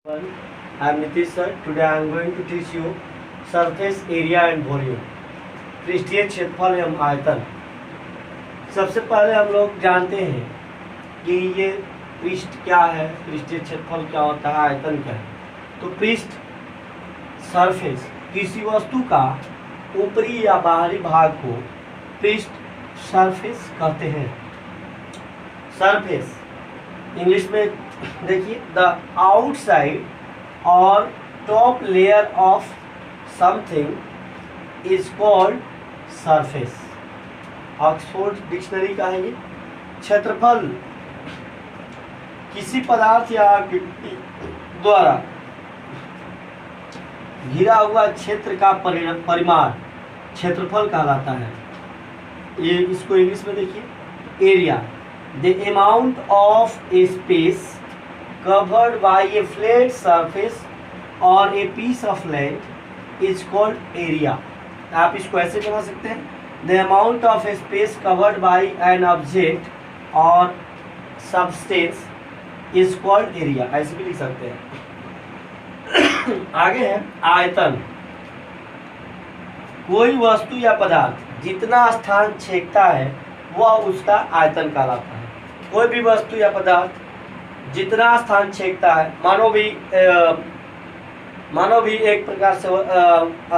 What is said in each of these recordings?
I am Nitish sir. Today I am going to teach you surface area and volume. पृष्ठीय क्षेत्रफल एवं आयतन। सबसे पहले हम लोग जानते हैं कि ये पृष्ठ क्या है, पृष्ठीय क्षेत्रफल क्या होता है, आयतन क्या है। तो पृष्ठ सरफेस किसी वस्तु का ऊपरी या बाहरी भाग को पृष्ठ सरफेस कहते हैं। सरफेस इंग्लिश में देखिए, द आउटसाइड और top layer of something is called surface. Oxford dictionary का है ये। क्षेत्रफल किसी पदार्थ या आकृति द्वारा घिरा हुआ क्षेत्र का परिमाण क्षेत्रफल कहलाता है। ये इसको इंग्लिश में देखिए, area the amount of a space covered by a flat surface or a piece of land is called area। आप इसको ऐसे बना सकते हैं, the amount of a space covered by an object or substance is called area, ऐसे भी लिख सकते हैं। आगे है आयतन। कोई वस्तु या पदार्थ जितना स्थान छेदता है वह उसका आयतन कहलाता है। कोई भी वस्तु या पदार्थ जितना स्थान छेदता है, मानव भी एक प्रकार से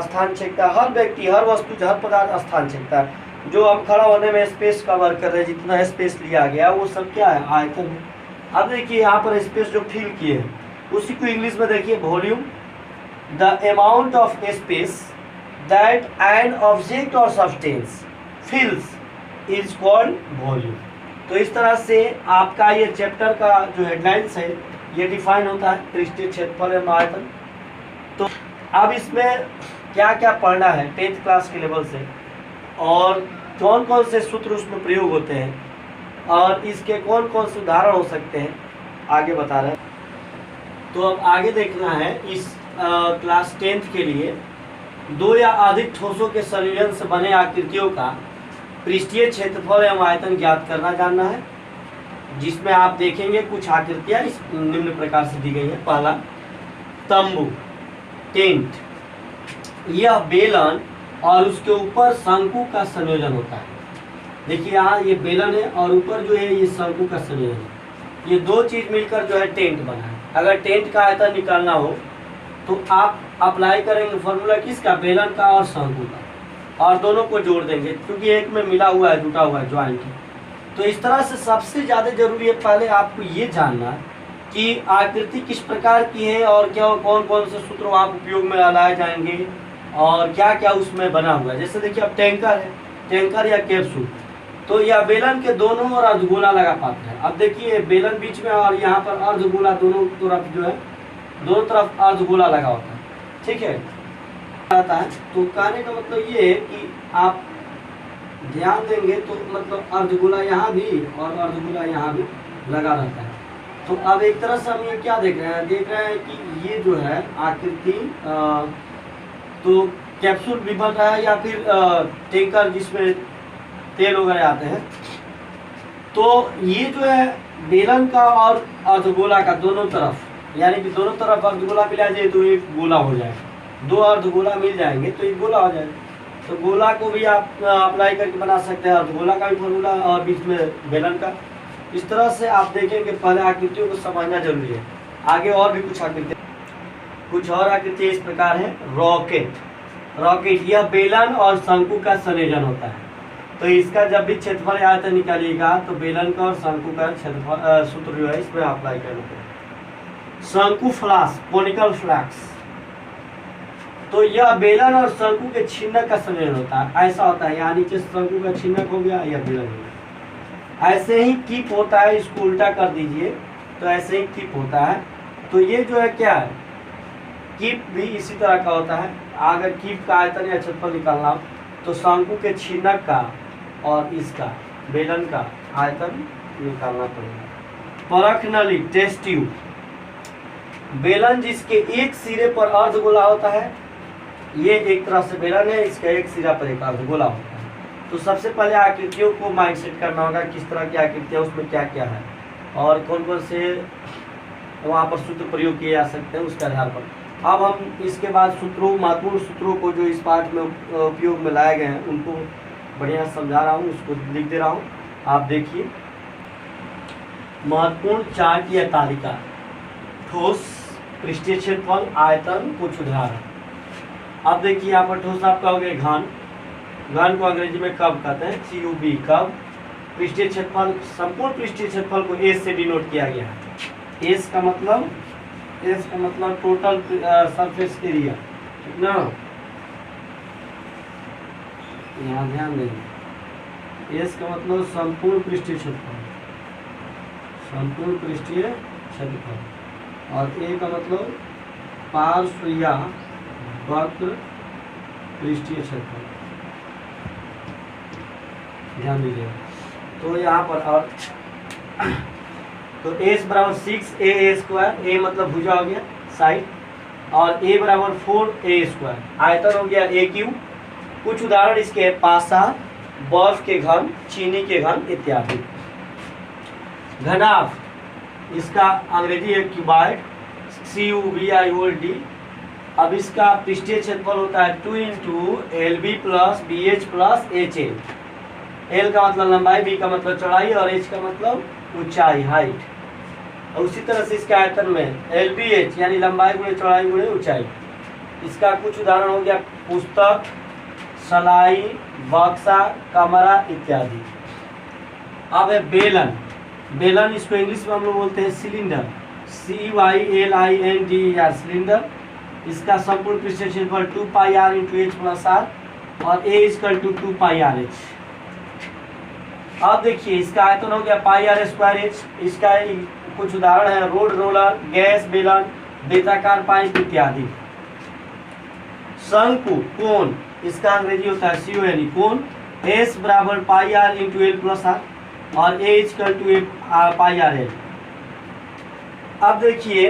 स्थान छेदता है। हर व्यक्ति, हर वस्तु, हर पदार्थ स्थान छेदता है। जो हम खड़ा होने में स्पेस कवर कर रहे हैं, जितना स्पेस लिया गया वो सब क्या है, आयतन है। अब देखिए यहाँ पर स्पेस जो फिल किए हैं उसी को इंग्लिश में देखिए volume. The amount of space that an object और सब्सटेंस फिल्स इज कॉल्ड वॉल्यूम। तो इस तरह से आपका ये चैप्टर का जो हेडलाइंस है ये डिफाइन होता है, पृष्ठीय क्षेत्रफल एवं आयतन। तो अब इसमें क्या क्या पढ़ना है 10th क्लास के लेवल से, और कौन कौन से सूत्र उसमें प्रयोग होते हैं, और इसके कौन कौन से उदाहरण हो सकते हैं, आगे बता रहे हैं। तो अब आगे देखना है इस क्लास 10th के लिए दो या अधिक ठोसों के संयोजन से बने आकृतियों का पृष्ठीय क्षेत्रफल एवं आयतन ज्ञात करना जानना है। जिसमें आप देखेंगे कुछ आकृतियां इस निम्न प्रकार से दी गई है। पहला तंबू, टेंट। यह बेलन और उसके ऊपर शंकु का संयोजन होता है। देखिए यहाँ ये बेलन है और ऊपर जो है ये शंकु का संयोजन है। ये दो चीज मिलकर जो है टेंट बना है। अगर टेंट का आयतन निकालना हो तो आप अप्लाई करेंगे फॉर्मूला किसका, बेलन का और शंकु का, और दोनों को जोड़ देंगे क्योंकि एक में मिला हुआ है, जुटा हुआ है, ज्वाइंट है। तो इस तरह से सबसे ज़्यादा जरूरी है पहले आपको ये जानना कि आकृति किस प्रकार की है और क्या कौन कौन से सूत्र आप उपयोग में लाए जाएंगे और क्या क्या उसमें बना हुआ है। जैसे देखिए अब टैंकर है, टैंकर या कैप्सूल, तो यह बेलन के दोनों और अर्धगोला लगा पात्र है। अब देखिए बेलन बीच में और यहाँ पर अर्धगोला, दोनों तरफ जो है, दोनों तरफ अर्धगोला लगा होता है, ठीक है, आता है। तो कहने का मतलब ये है कि आप ध्यान देंगे तो मतलब अर्धगोला यहाँ भी और अर्धगोला यहाँ भी लगा रहता है। तो अब एक तरह से हम ये क्या देख रहे हैं कि ये जो है आकृति तो कैप्सूल भी बन रहा है या फिर टैंकर जिसमें तेल वगैरह आते हैं। तो ये जो है बेलन का और अर्धगोला का दोनों तरफ, यानी कि दोनों तरफ अर्धगोला मिला जाए तो एक गोला हो जाएगा। दो अर्धगोला मिल जाएंगे तो एक गोला हो जाएगा। तो गोला को भी आप अप्लाई करके बना सकते हैं, अर्धगोला का भी फॉर्मूला और बीच में बेलन का। इस तरह से आप देखेंगे पहले आकृतियों को समझना जरूरी है। आगे और भी कुछ और आकृतियाँ इस प्रकार है। रॉकेट, रॉकेट यह बेलन और शंकु का संयोजन होता है। तो इसका जब भी क्षेत्रफल आयतन निकालिएगा तो बेलन का और शंकु का क्षेत्रफल सूत्र जो है इसमें अप्लाई करना पड़ेगा। शंकु फ्लास्क, कोनिकल फ्लास्क, तो यह बेलन और शंकु के छिन्नक का संयोजन होता है। ऐसा होता है, यहाँ नीचे शंकु का छिन्नक हो गया या बेलन हो गया। ऐसे ही कीप होता है, इसको उल्टा कर दीजिए तो ऐसे ही कीप होता है। तो ये जो है क्या है, कीप भी इसी तरह का होता है। अगर कीप का आयतन या क्षेत्रफल निकालना हो तो शंकु के छिन्नक का और इसका बेलन का आयतन निकालना पड़ेगा। परख नली, टेस्ट ट्यूब, बेलन जिसके एक सिरे पर अर्धगोला होता है, ये एक तरह से बेलन है, इसका एक सिरा पर एक अर्धगोला होता है। तो सबसे पहले आकृतियों को माइंड सेट करना होगा, किस तरह की आकृतियाँ, उसमें क्या क्या है और कौन कौन से तो वहाँ पर सूत्र प्रयोग किए जा सकते हैं उसके आधार पर। अब हम इसके बाद सूत्रों, महत्वपूर्ण सूत्रों को जो इस पाठ में उपयोग में लाए गए हैं उनको बढ़िया समझा रहा हूँ, उसको लिख दे रहा हूँ, आप देखिए। महत्वपूर्ण चार्ट या तालिका, ठोस, पृष्ठीय क्षेत्रफल, आयतन, कुछ उदाहरण। अब देखिए यहाँ पर ठोस आपका हो गया घन, घन को अंग्रेजी में कब कहते हैं, CUB, कब। पृष्ठीय क्षेत्रफल, संपूर्ण पृष्ठीय क्षेत्रफल को S से डिनोट किया गया है। S का मतलब टोटल सरफेस एरिया, ठीक ना, यहाँ ध्यान देंगे। S का मतलब संपूर्ण पृष्ठीय क्षेत्रफल, संपूर्ण पृष्ठीय क्षेत्रफल, और A का मतलब पार्श्व या वक्र पृष्ठीय क्षेत्रफल, ध्यान दीजिएगा। तो यहाँ पर और तो S बराबर 6AA स्क्वायर, A मतलब भुजा हो गया साइड, और A बराबर 4A स्क्वायर, आयतन हो गया AQ। कुछ उदाहरण इसके पासा, बर्फ के घन, चीनी के घन इत्यादि। घनाभ, इसका अंग्रेजी है क्यूबाइड, CUBIOD। अब इसका पृष्ठीय क्षेत्रफल होता है 2 into LB plus BH plus HL। L का मतलब लंबाई, B का मतलब चौड़ाई, और H का मतलब ऊंचाई, हाइट। और उसी तरह से इसके आयतन में LBH यानी लंबाई गुणे चौड़ाई गुणे ऊंचाई। इसका कुछ उदाहरण हो गया पुस्तक, सलाई, बक्सा, कमरा इत्यादि। अब है बेलन, बेलन इसको इंग्लिश में हम लोग बोलते हैं सिलेंडर, CYLINDER, सिलेंडर। इसका संपूर्ण पृष्ठीय क्षेत्रफल 2 pi r into H plus R, और A equal to 2 pi RH। अब देखिए इसका आयतन हो गया पाई r स्क्वायर H। इसका कुछ उदाहरण है रोड रोलर, गैस बेलन, बेताकार पाइप इत्यादि। शंकु, कोन, इसका अंग्रेजी होता है CONE, कोन। S बराबर pi r into L plus R, और A equal to pi r L। अब देखिए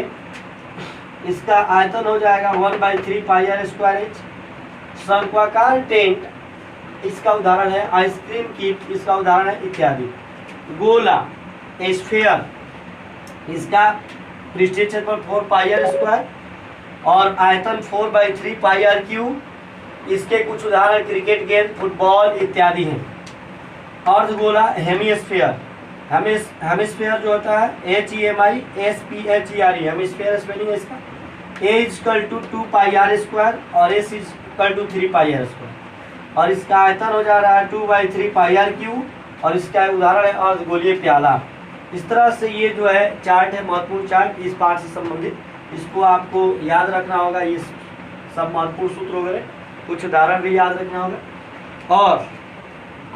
इसका आयतन हो जाएगा 1/3 पाई r स्क्वायर H। शंक्वाकार टेंट, इसका उदाहरण है आइसक्रीम की, इसका उदाहरण है इत्यादि। गोला, स्फीयर, इसका पृष्ठीय क्षेत्रफल 4 पाई r स्क्वायर, और आयतन 4/3 पाई r क्यूब। इसके कुछ उदाहरण क्रिकेट गेंद, फुटबॉल इत्यादि हैं। अर्धगोला, हेमिस्फीयर, हेमिस्फीयर जो होता है HEMISPHERE, हेमिस्फीयर स्पेलिंग है इसका। A equal to 2 pi r square, और S equal to 3 pi r square, और इसका आयतन हो जा रहा है 2/3 पाई r क्यूब, और इसका उदाहरण है अर्धगोलीय प्याला। इस तरह से ये जो है चार्ट है, महत्वपूर्ण चार्ट इस पाठ से संबंधित, इसको आपको याद रखना होगा, ये सब महत्वपूर्ण सूत्र वगैरह, कुछ उदाहरण भी याद रखना होगा। और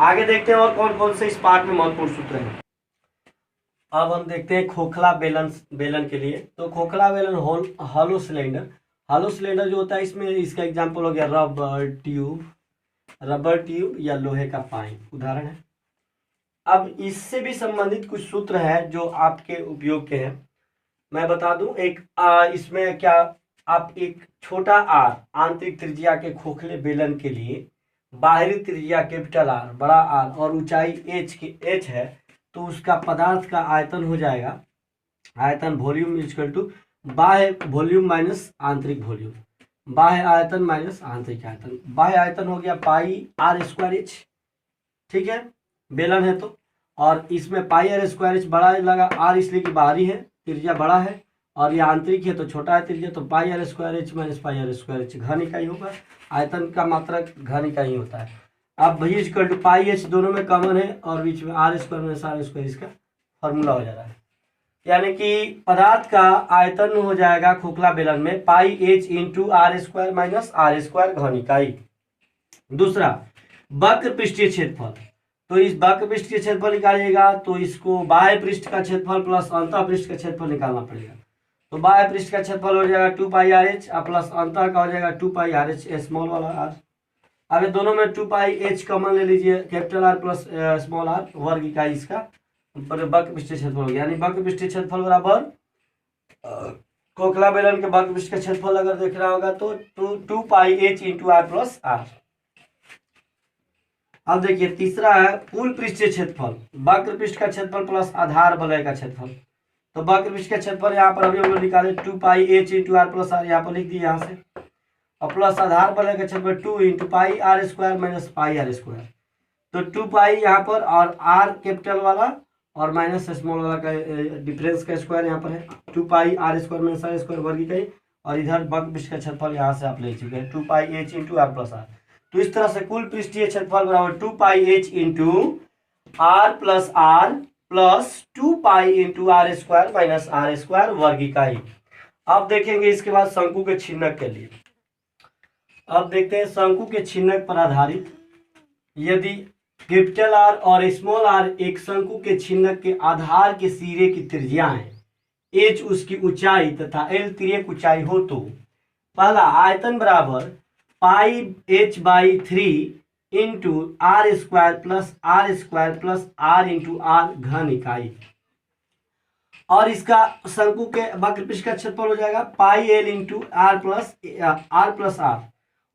आगे देखते हैं और कौन कौन से इस पाठ में महत्वपूर्ण सूत्र हैं। अब हम देखते हैं खोखला बेलन, बेलन के लिए। तो खोखला बेलन हॉलो सिलेंडर, हॉलो सिलेंडर जो होता है इसमें इसका एग्जाम्पल हो गया रबर ट्यूब या लोहे का पाइप, उदाहरण है। अब इससे भी संबंधित कुछ सूत्र है जो आपके उपयोग के हैं, मैं बता दूं। एक इसमें क्या, आप एक छोटा r आंतरिक त्रिज्या के खोखले बेलन के लिए बाहरी त्रिज्या कैपिटल R, बड़ा R, और ऊंचाई h है, तो उसका पदार्थ का आयतन हो जाएगा, आयतन वॉल्यूम इक्वल टू बाह्य वॉल्यूम माइनस आंतरिक वॉल्यूम, बाह्य आयतन माइनस आंतरिक आयतन। बाह्य आयतन हो गया पाई r स्क्वायर H, ठीक है, बेलन है तो। और इसमें पाई r स्क्वायर H बड़ा लगा, r इसलिए कि बाहरी है, त्रिज्या बड़ा है, और ये आंतरिक है तो छोटा है त्रिज्या, तो पाई r square H minus pi r square H घन इकाई होगा, आयतन का मात्रक घन इकाई होता है। अब v equal to pi H दोनों में कॉमन है, और बीच में r square minus r square इसका फॉर्मूला हो जा रहा है। यानी कि पदार्थ का आयतन हो जाएगा खोखला बेलन में पाई H into R square minus R square घन इकाई। दूसरा वक्र पृष्ठीय क्षेत्रफल, तो इस वक्र पृष्ठ के क्षेत्रफल निकालिएगा तो इसको बाह्य पृष्ठ का क्षेत्रफल प्लस अंतः पृष्ठ का क्षेत्रफल निकालना पड़ेगा। तो बाह्य पृष्ठ का क्षेत्रफल हो जाएगा 2 पाई RH प्लस अंतः का हो जाएगा 2 पाई RH स्मॉल वाला r। अब ये दोनों में 2 पाई H कॉमन ले लीजिए, capital R plus small r, वर्ग इकाई इसका वक्र पृष्ठीय क्षेत्रफल हो गया। यानी वक्र पृष्ठीय क्षेत्रफल बराबर खोखला बेलन के वक्र पृष्ठ का क्षेत्रफल अगर देख रहा होगा तो 2 पाई H into R plus R। अब देखिए तीसरा है कुल पृष्ठीय क्षेत्रफल, वक्र पृष्ठ का क्षेत्रफल प्लस आधार वलय का क्षेत्रफल। तो वक्र पृष्ठ का क्षेत्रफल यहाँ पर अभी हम लोग निकाले 2 pi H into R plus R, यहाँ पर लिख दिए यहाँ से, और प्लस आधार बल का क्षेत्रफल 2 into pi R square minus pi R square. तो 2 पाई यहाँ पर और आर कैपिटल वाला और माइनस स्मॉल वाला का डिफरेंस का स्क्वायर यहाँ पर है 2 pi R square minus R square वर्ग इकाई, और इधर वक्र पृष्ठ का क्षेत्रफल यहाँ से आप ले चुके हैं 2 pi H into R plus R. तो इस तरह से कुल पृष्ठीय क्षेत्रफल बराबर 2 pi H into R plus 2 pi into R square minus R square वर्ग इकाई। अब देखेंगे इसके बाद शंकु के छिन्नक के लिए। अब देखते हैं शंकु के छिन्नक पर आधारित यदि कैपिटल आर और स्मॉल आर एक शंकु के छिन्नक के आधार के सिरे की त्रिज्या है, एच उसकी ऊंचाई तथा एल तिर्यक ऊंचाई हो, तो पहला आयतन बराबर pi H by 3 into R square plus R into R घन इकाई, और इसका शंकु के वक्र पृष्ठ का क्षेत्रफल हो जाएगा pi L into R plus R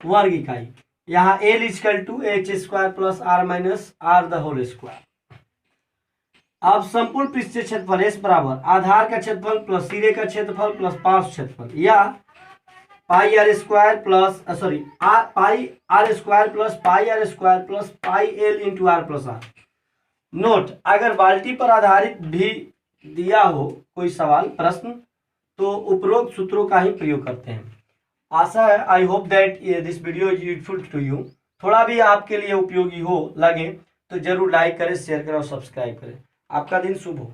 वर्ग इकाई। यहाँ L equal to H square plus R minus R the whole square. अब संपूर्ण पृष्ठीय क्षेत्रफल एस बराबर आधार का क्षेत्रफल प्लस सिरे का क्षेत्रफल प्लस पार्श्व क्षेत्रफल, या pi R square plus pi R square plus pi L into R plus R. Note, अगर बाल्टी पर आधारित भी दिया हो कोई सवाल प्रश्न तो उपरोक्त सूत्रों का ही प्रयोग करते हैं। आशा है I hope that this video is useful to you. थोड़ा भी आपके लिए उपयोगी हो लगे तो जरूर लाइक करें, शेयर करें और सब्सक्राइब करें। आपका दिन शुभ हो।